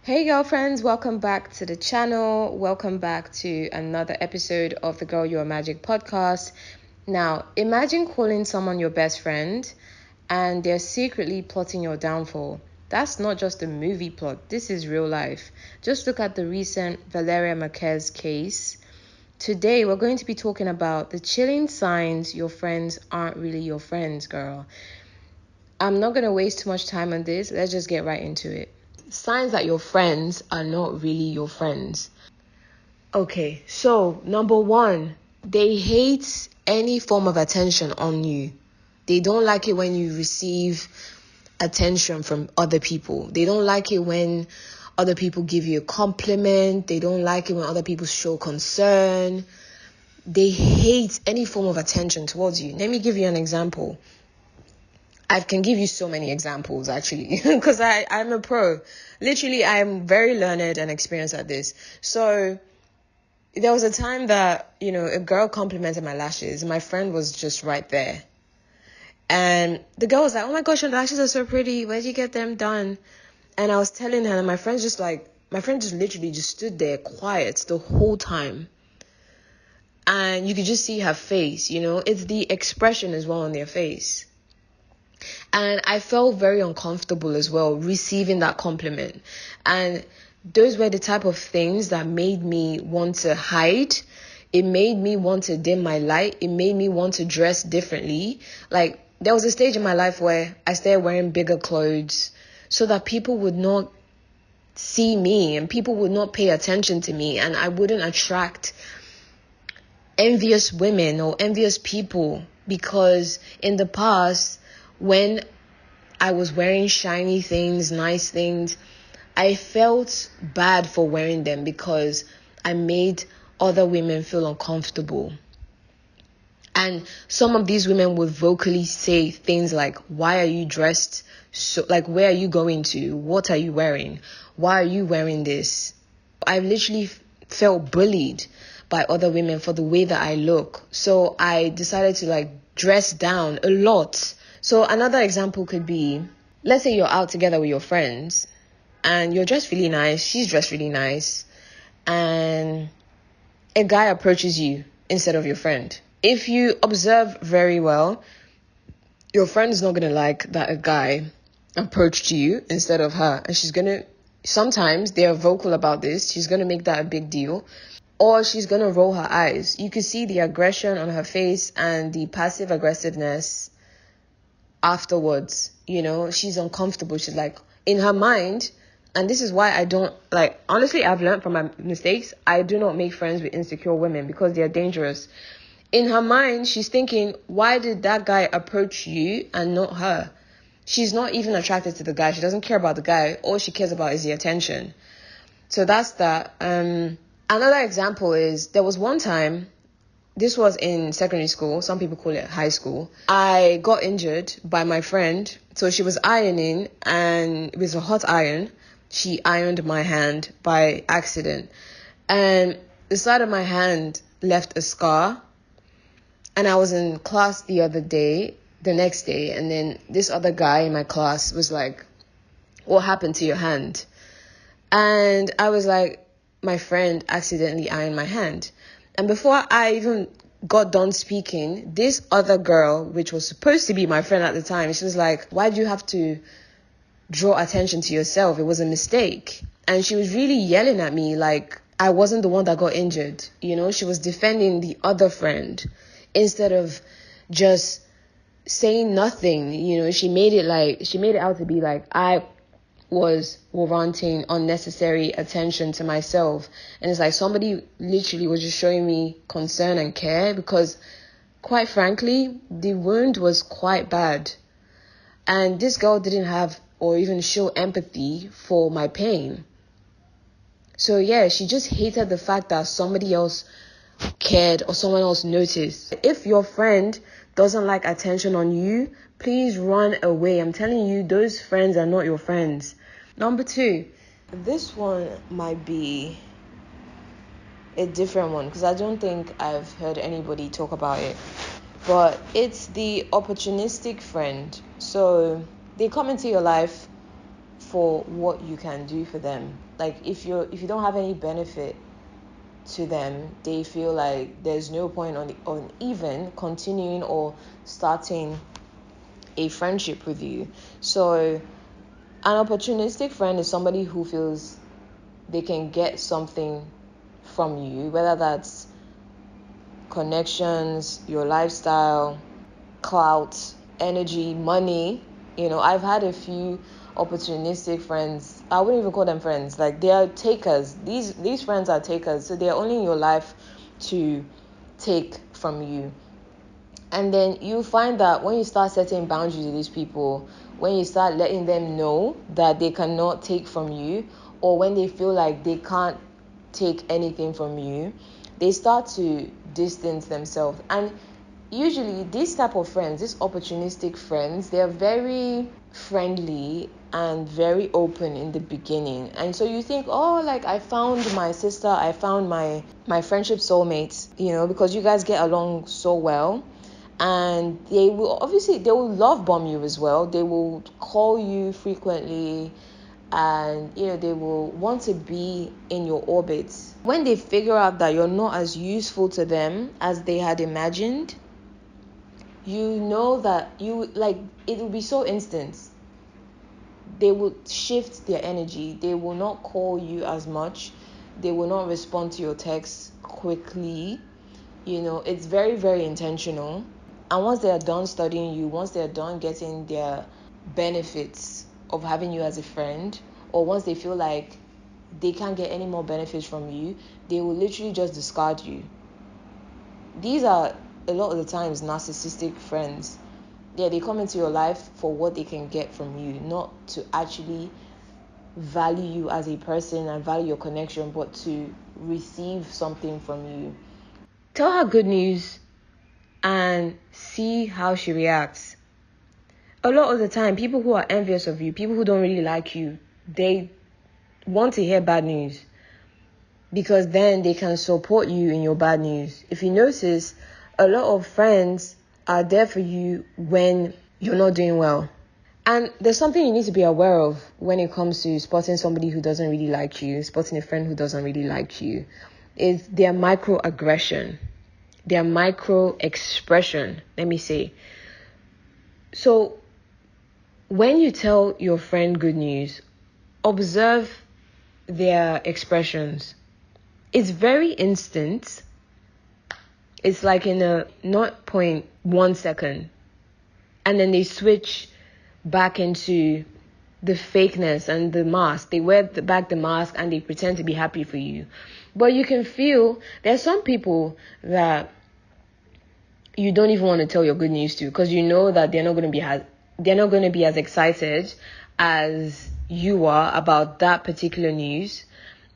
Hey girlfriends, welcome back to the channel. Welcome back to another episode of the Girl Your Magic podcast. Now, imagine calling someone your best friend and they're secretly plotting your downfall. That's not just a movie plot, this is real life. Just look at the recent Valeria Marquez case. Today, we're going to be talking about the chilling signs your friends aren't really your friends, girl. I'm not going to waste too much time on this. Let's just get right into it. Signs that your friends are not really your friends. Okay, so number one, they hate any form of attention on you. They don't like it when you receive attention from other people. They don't like it when other people give you a compliment. They don't like it when other people show concern. They hate any form of attention towards you. Let me give you an example. I can give you so many examples, actually, because I'm a pro. Literally, I'm very learned and experienced at this. So there was a time that, a girl complimented my lashes. My friend was just right there. And the girl was like, oh my gosh, your lashes are so pretty. Where'd you get them done? And I was telling her, and my friend just literally just stood there quiet the whole time. And you could just see her face, it's the expression as well on their face. And I felt very uncomfortable as well receiving that compliment. And those were the type of things that made me want to hide. It made me want to dim my light. It made me want to dress differently. Like, there was a stage in my life where I started wearing bigger clothes so that people would not see me and people would not pay attention to me, and I wouldn't attract envious women or envious people. Because in the past, when I was wearing shiny things, nice things, I felt bad for wearing them because I made other women feel uncomfortable. And some of these women would vocally say things like, why are you dressed so, like, where are you going to? What are you wearing? Why are you wearing this? I literally felt bullied by other women for the way that I look. So I decided to dress down a lot. So another example could be, let's say you're out together with your friends and you're dressed really nice, she's dressed really nice, and a guy approaches you instead of your friend. If you observe very well, your friend is not going to like that a guy approached you instead of her. And sometimes they're vocal about this, she's going to make that a big deal. Or she's going to roll her eyes. You can see the aggression on her face and the passive aggressiveness afterwards. She's uncomfortable. She's like, in her mind, and this is why I don't, honestly, I've learned from my mistakes. I do not make friends with insecure women because they're dangerous. In her mind, she's thinking, why did that guy approach you and not her? She's not even attracted to the guy. She doesn't care about the guy. All she cares about is the attention. So that's that. Another example is, there was one time, this was in secondary school, some people call it high school. I got injured by my friend. So she was ironing, and it was a hot iron. She ironed my hand by accident. And the side of my hand left a scar. And I was in class the next day, and then this other guy in my class was like, what happened to your hand? And I was like, my friend accidentally ironed my hand. And before I even got done speaking, this other girl, which was supposed to be my friend at the time, she was like, why do you have to draw attention to yourself? It was a mistake. And she was really yelling at me like I wasn't the one that got injured. She was defending the other friend instead of just saying nothing. She made it out to be like I was warranting unnecessary attention to myself. And it's like somebody literally was just showing me concern and care, because quite frankly, the wound was quite bad. And this girl didn't have or even show empathy for my pain. So yeah, she just hated the fact that somebody else cared or someone else noticed. If your friend doesn't like attention on you, please run away. I'm telling you, those friends are not your friends. Number 2, this one might be a different one because I don't think I've heard anybody talk about it. But it's the opportunistic friend. So they come into your life for what you can do for them. Like if you don't have any benefit to them, they feel like there's no point on even continuing or starting a friendship with you. So an opportunistic friend is somebody who feels they can get something from you, whether that's connections, your lifestyle, clout, energy, money. I've had a few opportunistic friends. I wouldn't even call them friends. Like, they are takers. These friends are takers. So they're only in your life to take from you. And then you find that when you start setting boundaries with these people, when you start letting them know that they cannot take from you, or when they feel like they can't take anything from you, they start to distance themselves. And usually these type of friends, these opportunistic friends, they're very friendly and very open in the beginning. And so you think, oh, like, I found my sister, I found my friendship soulmates, because you guys get along so well. And they will love bomb you as well. They will call you frequently, and they will want to be in your orbit. When they figure out that you're not as useful to them as they had imagined, you know that it will be so instant. They will shift their energy. They will not call you as much. They will not respond to your texts quickly. It's very, very intentional. And once they are done studying you, once they are done getting their benefits of having you as a friend, or once they feel like they can't get any more benefits from you, they will literally just discard you. These are a lot of the times narcissistic friends. Yeah, they come into your life for what they can get from you, not to actually value you as a person and value your connection, but to receive something from you. Tell her good news and see how she reacts. A lot of the time, people who are envious of you, people who don't really like you, they want to hear bad news, because then they can support you in your bad news. If you notice, a lot of friends are there for you when you're not doing well. And there's something you need to be aware of when it comes to spotting somebody who doesn't really like you, spotting a friend who doesn't really like you, is their microaggression, their micro expression, let me say. So when you tell your friend good news, observe their expressions. It's very instant. It's like in a 0.1 second. And then they switch back into the fakeness and the mask. They wear back the mask and they pretend to be happy for you. But you can feel there's some people that you don't even want to tell your good news to, because you know that they're not going to be as excited as you are about that particular news.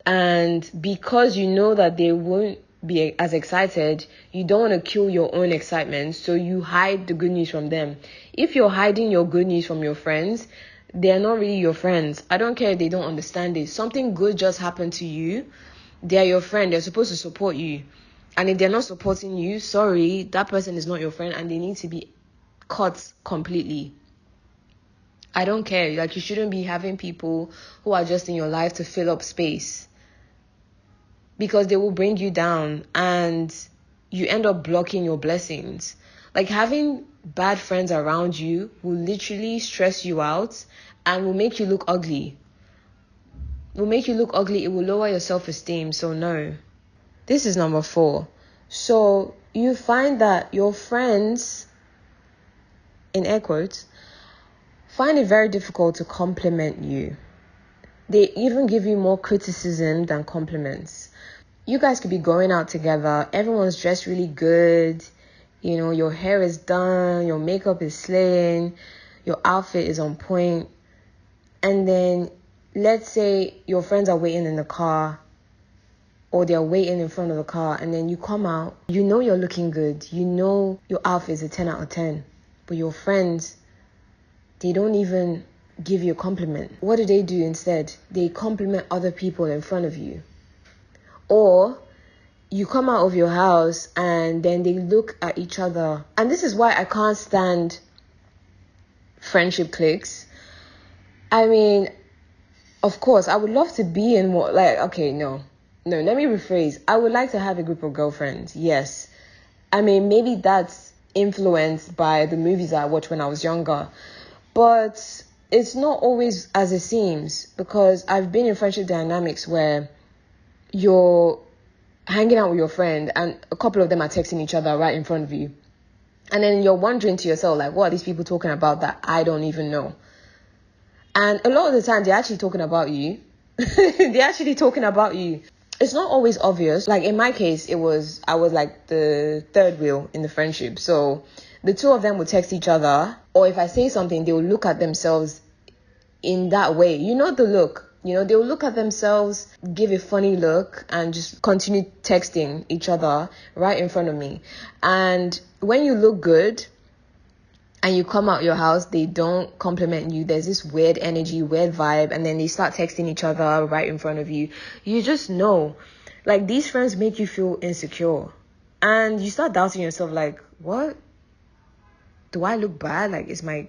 And because you know that they won't be as excited, you don't want to kill your own excitement, so you hide the good news from them. If you're hiding your good news from your friends, they're not really your friends. I don't care if they don't understand it. Something good just happened to you. They're your friend. They're supposed to support you. And if they're not supporting you, sorry, that person is not your friend and they need to be cut completely. I don't care. Like, you shouldn't be having people who are just in your life to fill up space, because they will bring you down and you end up blocking your blessings. Like, having bad friends around you will literally stress you out and will make you look ugly. It will lower your self-esteem. So no. This is number 4. So you find that your friends, in air quotes, find it very difficult to compliment you. They even give you more criticism than compliments. You guys could be going out together. Everyone's dressed really good. Your hair is done. Your makeup is slaying. Your outfit is on point. And then let's say your friends are waiting in the car, or they're waiting in front of the car, and then you come out. You know you're looking good. You know your outfit is a 10 out of 10. But your friends, they don't even give you a compliment. What do they do instead? They compliment other people in front of you. Or you come out of your house and then they look at each other. And this is why I can't stand friendship cliques. I mean, Of course, I would love to be in what, like, okay, no, let me rephrase. I would like to have a group of girlfriends, yes. I mean, maybe that's influenced by the movies I watched when I was younger, but it's not always as it seems, because I've been in friendship dynamics where you're hanging out with your friend and a couple of them are texting each other right in front of you. And then you're wondering to yourself, like, what are these people talking about that I don't even know? And a lot of the time, they're actually talking about you. They're actually talking about you. It's not always obvious. Like, in my case, I was like the third wheel in the friendship. So the two of them would text each other. Or if I say something, they will look at themselves in that way. You know the look. They will look at themselves, give a funny look, and just continue texting each other right in front of me. And when you look good and you come out your house, they don't compliment you. There's this weird energy, weird vibe, and then they start texting each other right in front of you. You just know. Like, these friends make you feel insecure. And you start doubting yourself, like, what? Do I look bad? Like, is my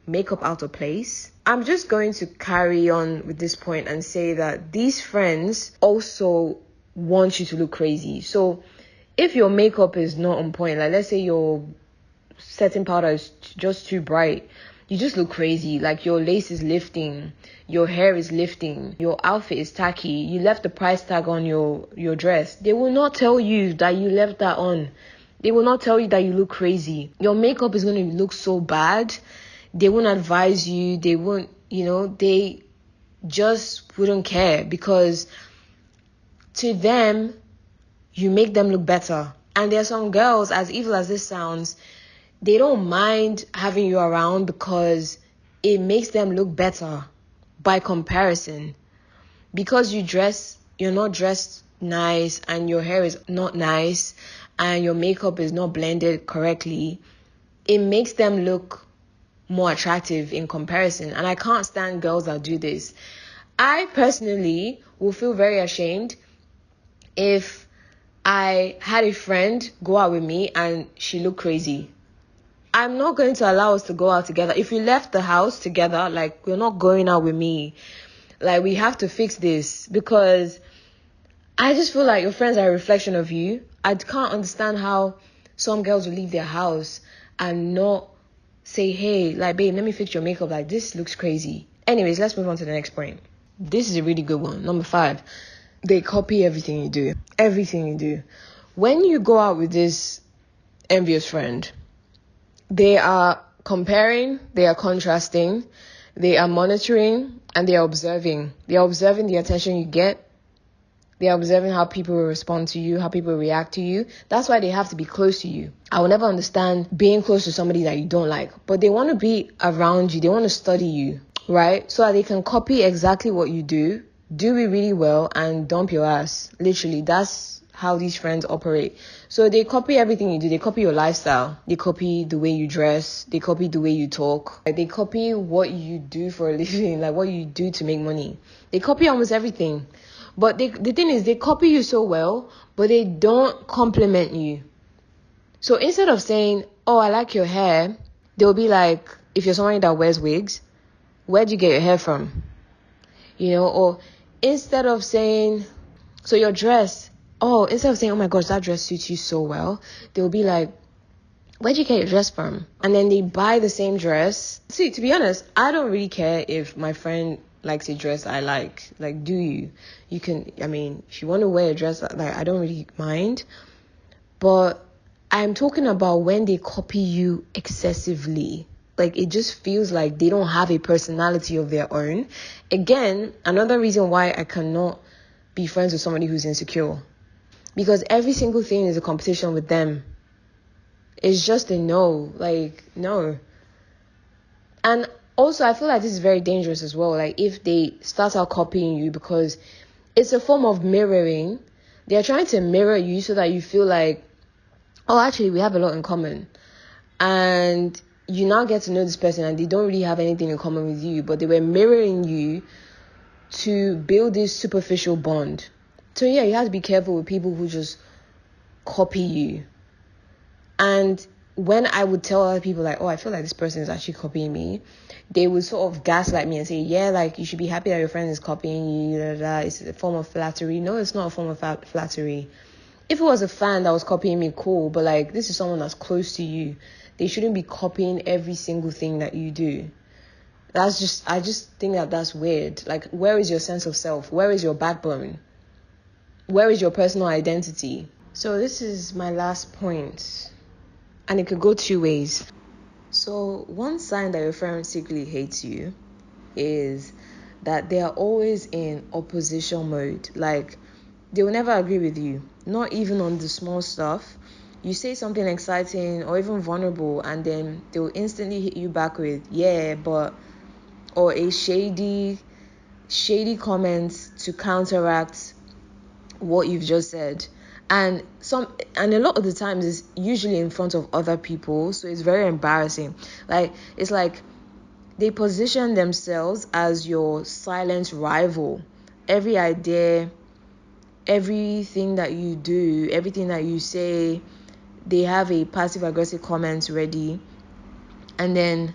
makeup out of place? I'm just going to carry on with this point and say that these friends also want you to look crazy. So if your makeup is not on point, like let's say your setting powder is just too bright, you just look crazy. Like, your lace is lifting, your hair is lifting, your outfit is tacky, you left the price tag on your dress. They will not tell you that you left that on. They will not tell you that you look crazy. Your makeup is going to look so bad. They won't advise you. They won't, they just wouldn't care, because to them, you make them look better. And there are some girls, as evil as this sounds, they don't mind having you around because it makes them look better by comparison. Because you're not dressed nice, and your hair is not nice, and your makeup is not blended correctly, it makes them look more attractive in comparison. And I can't stand girls that do this. I personally will feel very ashamed if I had a friend go out with me and she looked crazy. I'm not going to allow us to go out together. If we left the house together, like, you're not going out with me. Like, we have to fix this, because I just feel like your friends are a reflection of you. I can't understand how some girls will leave their house and not say, hey, like, babe, let me fix your makeup. Like, this looks crazy. Anyways, let's move on to the next point. This is a really good one. Number 5, they copy everything you do. Everything you do. When you go out with this envious friend, they are comparing, they are contrasting, they are monitoring, and they are observing. They are observing the attention you get. They are observing how people will respond to you, how people react to you. That's why they have to be close to you. I will never understand being close to somebody that you don't like, but they want to be around you. They want to study you, right? So that they can copy exactly what you do it really well, and dump your ass. Literally, that's how these friends operate. So they copy everything you do. They copy your lifestyle. They copy the way you dress. They copy the way you talk. Like, they copy what you do for a living, like what you do to make money. They copy almost everything. But the thing is, they copy you so well, but they don't compliment you. So instead of saying, oh, I like your hair, they'll be like, if you're somebody that wears wigs, where'd you get your hair from? Or instead of saying, so your dress, instead of saying, oh my gosh, that dress suits you so well, they'll be like, where'd you get your dress from? And then they buy the same dress. See, to be honest, I don't really care if my friend likes a dress I like. Like, do you? You can, if you want to wear a dress, like, I don't really mind. But I'm talking about when they copy you excessively. Like, it just feels like they don't have a personality of their own. Again, another reason why I cannot be friends with somebody who's insecure. Because every single thing is a competition with them. It's just a no. Like, no. And also, I feel like this is very dangerous as well. Like, if they start out copying you, because it's a form of mirroring. They're trying to mirror you so that you feel like, oh, actually, we have a lot in common. And you now get to know this person and they don't really have anything in common with you, but they were mirroring you to build this superficial bond. So yeah, you have to be careful with people who just copy you. And when I would tell other people like, oh, I feel like this person is actually copying me, they would sort of gaslight me and say, yeah, like, you should be happy that your friend is copying you. Da, da, da. It's a form of flattery. No, it's not a form of flattery. If it was a fan that was copying me, cool. But like, this is someone that's close to you. They shouldn't be copying every single thing that you do. I just think that that's weird. Like, where is your sense of self? Where is your backbone? Where is your personal identity? So this is my last point. And it could go two ways. So one sign that your friend secretly hates you is that they are always in opposition mode. Like, they will never agree with you, not even on the small stuff. You say something exciting or even vulnerable, and then they will instantly hit you back with, yeah, but, or a shady comment to counteract what you've just said. And a lot of the times it's usually in front of other people, so it's very embarrassing. Like, it's like they position themselves as your silent rival. Every idea, everything that you do, everything that you say, they have a passive aggressive comment ready, and then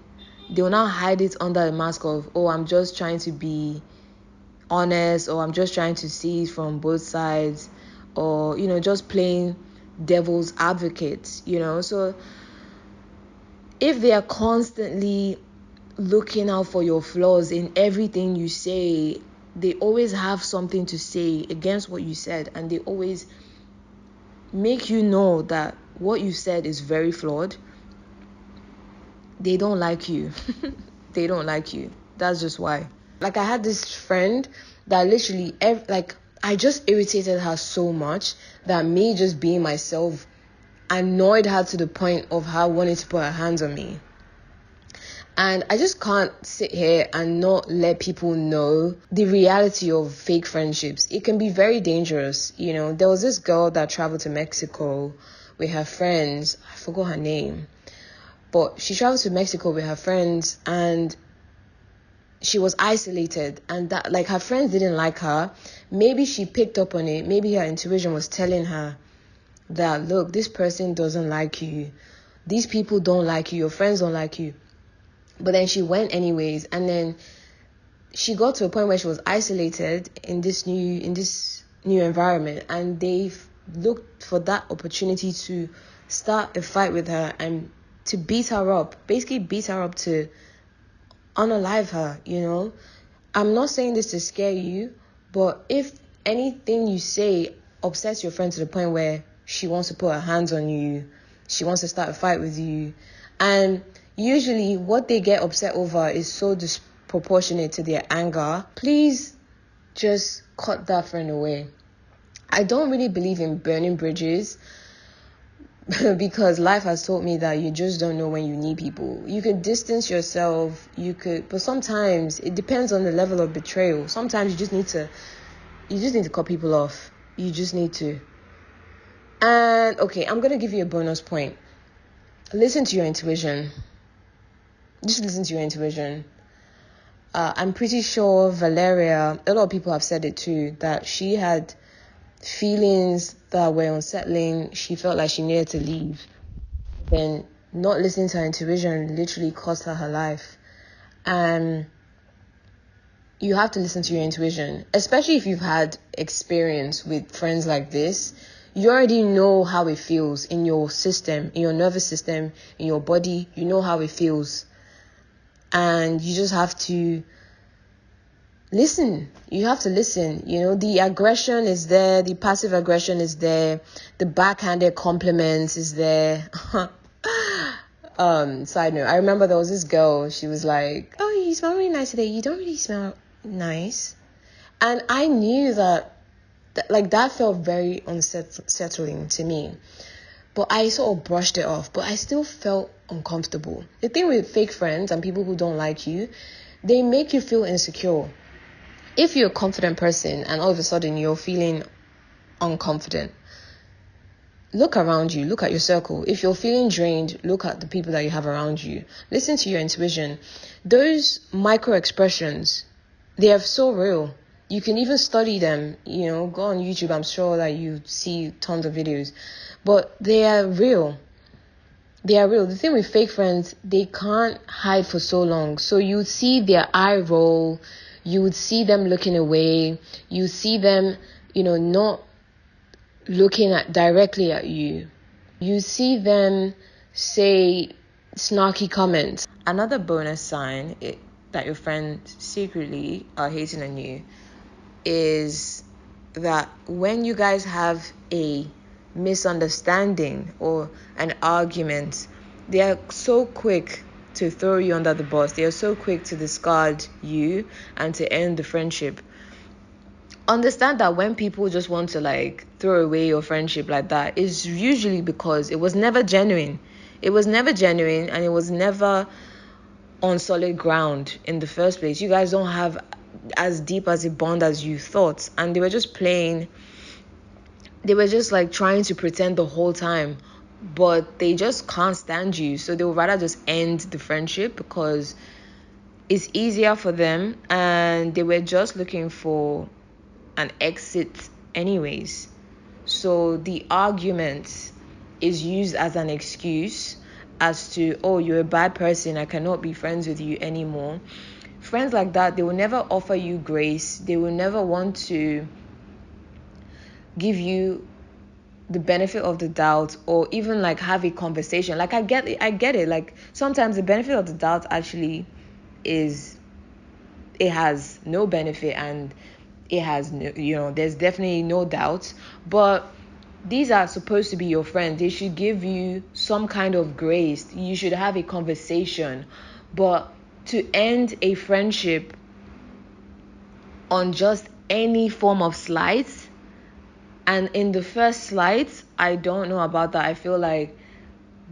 they will now hide it under a mask of, oh, I'm just trying to be honest, or I'm just trying to see it from both sides, or just playing devil's advocate. So if they are constantly looking out for your flaws in everything you say, they always have something to say against what you said, and they always make you know that what you said is very flawed. They don't like you. They don't like you. That's just why. Like, I had this friend that literally, I just irritated her so much that me just being myself annoyed her to the point of her wanting to put her hands on me. And I just can't sit here and not let people know the reality of fake friendships. It can be very dangerous. There was this girl that traveled to Mexico with her friends. I forgot her name. But she traveled to Mexico with her friends, and she was isolated, and that, like, her friends didn't like her. Maybe she picked up on it. Maybe her intuition was telling her that, look, this person doesn't like you. These people don't like you. Your friends don't like you. But then she went anyways, and then she got to a point where she was isolated in this new environment, and they looked for that opportunity to start a fight with her and to beat her up, basically beat her up to unalive her. I'm not saying this to scare you, but if anything you say upsets your friend to the point where she wants to put her hands on you, she wants to start a fight with you, and usually what they get upset over is so disproportionate to their anger, please just cut that friend away. I don't really believe in burning bridges because life has taught me that you just don't know when you need people. You can distance yourself, but sometimes it depends on the level of betrayal. Sometimes you just need to cut people off. You just need to. And okay, I'm going to give you a bonus point. Listen to your intuition. Just listen to your intuition. I'm pretty sure Valeria, a lot of people have said it too, that she had feelings that were unsettling. She felt like she needed to leave. Then not listening to her intuition literally cost her life. And you have to listen to your intuition, especially if you've had experience with friends like this. You already know how it feels in your system, in your nervous system, in your body. You know how it feels. And you just have to listen. You have to listen. The aggression is there. The passive aggression is there. The backhanded compliments is there. Side note, I remember there was this girl. She was like, oh, you smell really nice today. You don't really smell nice. And I knew that felt very unsettling to me. But I sort of brushed it off. But I still felt uncomfortable. The thing with fake friends and people who don't like you, they make you feel insecure. If you're a confident person and all of a sudden you're feeling unconfident, look around you. Look at your circle. If you're feeling drained, look at the people that you have around you. Listen to your intuition. Those micro expressions, they are so real. You can even study them. Go on YouTube. I'm sure that you see tons of videos. But they are real. they are real. The thing with fake friends, they can't hide for so long. So you would see their eye roll, you would see them looking away, you see them, not looking directly at you. You see them say snarky comments. Another bonus sign that your friends secretly are hating on you is that when you guys have a misunderstanding or an argument, they are so quick to throw you under the bus. They are so quick to discard you and to end the friendship. Understand that when people just want to throw away your friendship like that, it's usually because it was never genuine. It was never genuine, and it was never on solid ground in the first place. You guys don't have as deep as a bond as you thought, and they were just playing. They were just trying to pretend the whole time, but they just can't stand you, so they would rather just end the friendship because it's easier for them, and they were just looking for an exit anyways. So the argument is used as an excuse as to, oh, you're a bad person, I cannot be friends with you anymore. Friends like that, they will never offer you grace. They will never want to give you the benefit of the doubt, or even have a conversation. I get it. Sometimes the benefit of the doubt actually is, it has no benefit, and it has no, there's definitely no doubt, but these are supposed to be your friends. They should give you some kind of grace. You should have a conversation. But to end a friendship on just any form of slight, and in the first slight, I don't know about that. I feel like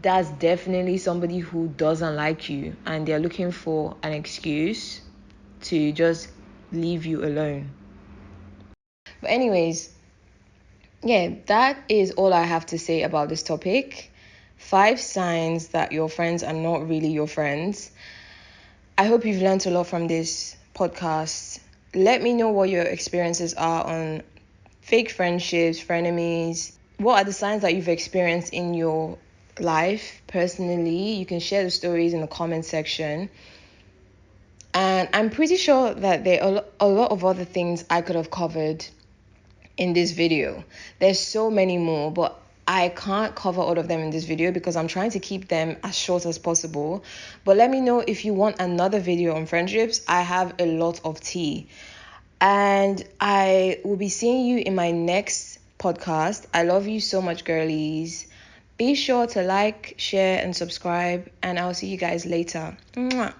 that's definitely somebody who doesn't like you, and they're looking for an excuse to just leave you alone. But anyways, yeah, that is all I have to say about this topic. 5 signs that your friends are not really your friends. I hope you've learned a lot from this podcast. Let me know what your experiences are on fake friendships, frenemies. What are the signs that you've experienced in your life personally? You can share the stories in the comment section. And I'm pretty sure that there are a lot of other things I could have covered in this video. There's so many more, but I can't cover all of them in this video because I'm trying to keep them as short as possible. But let me know if you want another video on friendships. I have a lot of tea. And I will be seeing you in my next podcast. I love you so much, girlies. Be sure to like, share, and subscribe, and I'll see you guys later. Mwah.